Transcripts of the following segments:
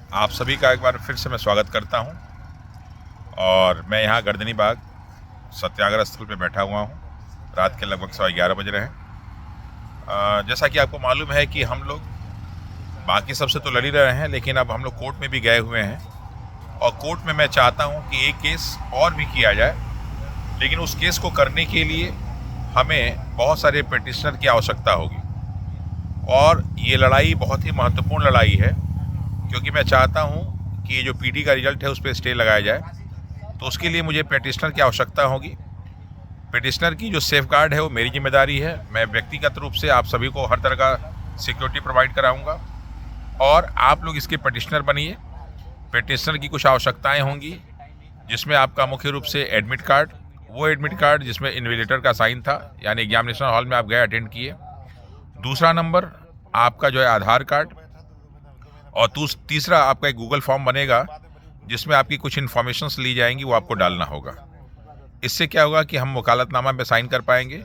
आप सभी का एक बार फिर से मैं स्वागत करता हूं और मैं यहाँ गर्दनी बाग सत्याग्रह स्थल पे बैठा हुआ हूं। रात के लगभग 11:15 बज रहे हैं। जैसा कि आपको मालूम है कि हम लोग बाकी सबसे तो लड़ ही रहे हैं, लेकिन अब हम लोग कोर्ट में भी गए हुए हैं और कोर्ट में मैं चाहता हूं कि एक केस और भी किया जाए, लेकिन उस केस को करने के लिए हमें बहुत सारे पिटिशनर की आवश्यकता होगी और ये लड़ाई बहुत ही महत्वपूर्ण लड़ाई है, क्योंकि मैं चाहता हूं कि ये जो पीटी का रिजल्ट है उस पर स्टे लगाया जाए। तो उसके लिए मुझे पिटिशनर की आवश्यकता होगी। पिटिशनर की जो सेफ गार्ड है वो मेरी जिम्मेदारी है। मैं व्यक्तिगत रूप से आप सभी को हर तरह का सिक्योरिटी प्रोवाइड कराऊंगा और आप लोग इसके पिटिशनर बनिए। पिटिशनर की कुछ आवश्यकताएं होंगी, जिसमें आपका मुख्य रूप से एडमिट कार्ड, वो एडमिट कार्ड जिसमें इन्विजिलेटर का साइन था, यानी एग्जामिनेशन हॉल में आप गए, अटेंड किए। दूसरा नंबर आपका जो है आधार कार्ड, और तीसरा आपका एक गूगल फॉर्म बनेगा जिसमें आपकी कुछ इन्फॉर्मेशंस ली जाएंगी, वो आपको डालना होगा। इससे क्या होगा कि हम वकालतनामा में साइन कर पाएंगे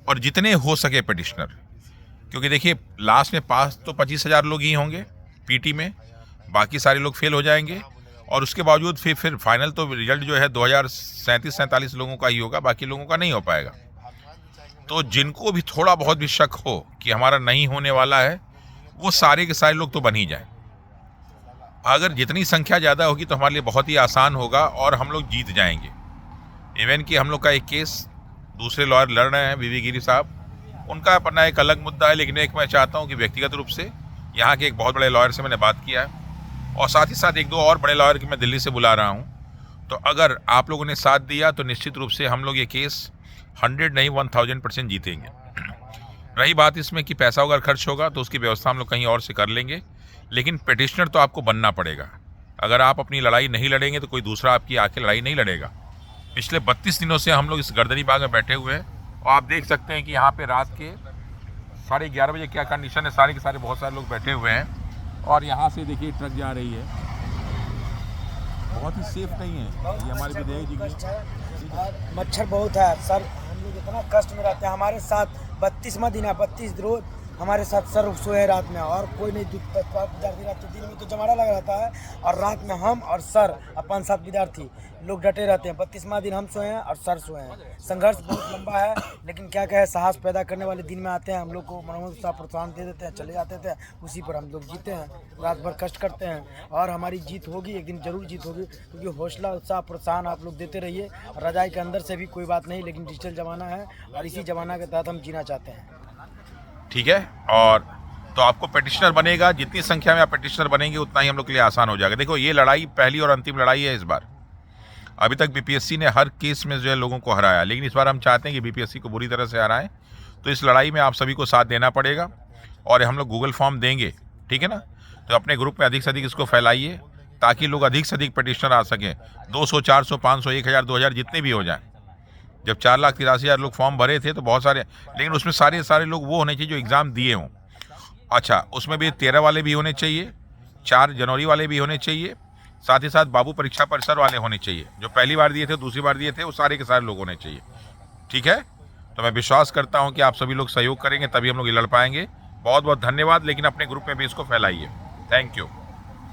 और जितने हो सके पिटिशनर, क्योंकि देखिए लास्ट में पास तो 25,000 लोग ही होंगे पीटी में, बाकी सारे लोग फेल हो जाएंगे और उसके बावजूद फिर फाइनल तो रिजल्ट जो है 2037-47 लोगों का ही होगा, बाकी लोगों का नहीं हो पाएगा। तो जिनको भी थोड़ा बहुत भी शक हो कि हमारा नहीं होने वाला है, वो सारे के सारे लोग तो बन ही जाए। अगर जितनी संख्या ज़्यादा होगी तो हमारे लिए बहुत ही आसान होगा और हम लोग जीत जाएंगे। इवन कि हम लोग का एक केस दूसरे लॉयर लड़ रहे हैं, वीवी गिरी साहब, उनका अपना एक अलग मुद्दा है, लेकिन एक मैं चाहता हूं कि व्यक्तिगत रूप से यहाँ के एक बहुत बड़े लॉयर से मैंने बात किया है और साथ ही साथ एक दो और बड़े लॉयर की मैं दिल्ली से बुला रहा हूँ। तो अगर आप लोगों ने साथ दिया तो निश्चित रूप से हम लोग ये केस 100 नहीं 1000% जीतेंगे। रही बात इसमें कि पैसा अगर खर्च होगा तो उसकी व्यवस्था हम लोग कहीं और से कर लेंगे, लेकिन पिटिशनर तो आपको बनना पड़ेगा। अगर आप अपनी लड़ाई नहीं लड़ेंगे तो कोई दूसरा आपकी आके लड़ाई नहीं लड़ेगा। पिछले 32 दिनों से हम लोग इस गर्दनी बाग में बैठे हुए हैं और आप देख सकते हैं कि यहाँ पे रात के 11:30 बजे क्या कंडीशन है। सारे के सारे बहुत सारे लोग बैठे हुए हैं और यहाँ से देखिए ट्रक जा रही है, बहुत ही सेफ नहीं है ये हमारे विधेयक जी की। मच्छर बहुत है सर, हम लोग इतना कष्ट में रहते हैं। हमारे साथ 32वां दिन है, 32 रोज हमारे साथ सर सोए रात में और कोई नहीं विद्यार्थी। दिन में तो जमाना लगा रहता है और रात में हम और सर अपन साथ विद्यार्थी लोग डटे रहते हैं। 32वां दिन हम सोए हैं और सर सोए हैं। संघर्ष बहुत लंबा है, लेकिन क्या कहे, साहस पैदा करने वाले दिन में आते हैं। हम लोग को मनोत्साह प्रोत्साहन दे देते हैं, चले जाते थे, उसी पर हम लोग जीते हैं। रात भर कष्ट करते हैं और हमारी जीत होगी, एक दिन जरूर जीत होगी, क्योंकि हौसला उत्साह प्रोत्साहन आप लोग देते रहिए। रजाई के अंदर से भी कोई बात नहीं, लेकिन डिजिटल ज़माना है और इसी ज़माना के तहत हम जीना चाहते हैं। ठीक है, और तो आपको पिटिशनर बनेगा, जितनी संख्या में आप पिटिशनर बनेंगे उतना ही हम लोग के लिए आसान हो जाएगा। देखो ये लड़ाई पहली और अंतिम लड़ाई है इस बार। अभी तक बीपीएससी ने हर केस में जो है लोगों को हराया, लेकिन इस बार हम चाहते हैं कि बीपीएससी को बुरी तरह से हराएं। तो इस लड़ाई में आप सभी को साथ देना पड़ेगा और हम लोग गूगल फॉर्म देंगे, ठीक है ना। तो अपने ग्रुप में अधिक से अधिक इसको फैलाइए ताकि लोग अधिक से अधिक पिटिशनर आ सकें। 200, 400, 500, 1000, 2000 जितने भी हो जाएं। जब 4,83,000 लोग फॉर्म भरे थे तो बहुत सारे, लेकिन उसमें सारे लोग वो होने चाहिए जो एग्ज़ाम दिए हों। अच्छा, उसमें भी 13 वाले भी होने चाहिए, 4 जनवरी वाले भी होने चाहिए, साथ ही साथ बाबू परीक्षा परिसर वाले होने चाहिए। जो पहली बार दिए थे, दूसरी बार दिए थे, वो सारे के सारे लोग होने चाहिए। ठीक है, तो मैं विश्वास करता हूँ कि आप सभी लोग सहयोग करेंगे, तभी हम लोग ये लड़ पाएंगे। बहुत बहुत धन्यवाद, लेकिन अपने ग्रुप में भी इसको फैलाइए। Thank you.